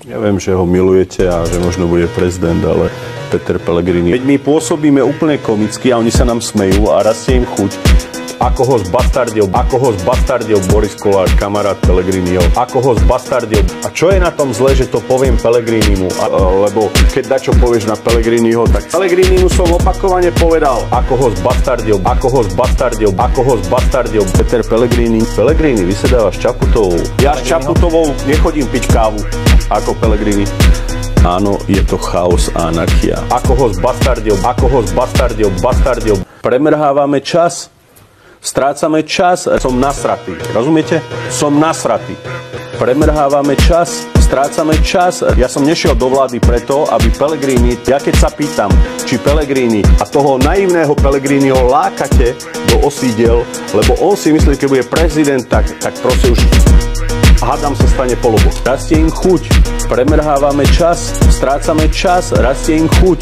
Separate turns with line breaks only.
Ja viem, že ho milujete a že možno bude prezident, ale Peter Pellegrini. Veď my pôsobíme úplne komicky a oni sa nám smejú a rastie im chuť. Ako ho zbastardil Boris Kolář, kamarát Pellegriniho. Ako ho zbastardil. A čo je na tom zle, že to poviem Pellegrinimu? Lebo keď dačo povieš na Pellegriniho, tak Pellegrinimu som opakovane povedal, ako ho zbastardil Peter Pellegrini. Pellegrini vysedáva s Čaputovou. Ja s Čaputovou nechodím piť kávu ako Pellegrini. Áno, je to chaos a anarchia. Ako ho zbastardil. Premrhávame čas. Strácame čas, som nasratý, rozumiete? Som nasratý. Premrhávame čas, strácame čas. Ja som nešiel do vlády preto, aby Pellegrini, ja keď sa pýtam, či Pellegrini a toho naivného Pellegriniho lákate do osídel, lebo on si myslí, keď bude prezident, tak proste už hádam sa stane polobok. Rastie im chuť, premrhávame čas, strácame čas, rastie im chuť.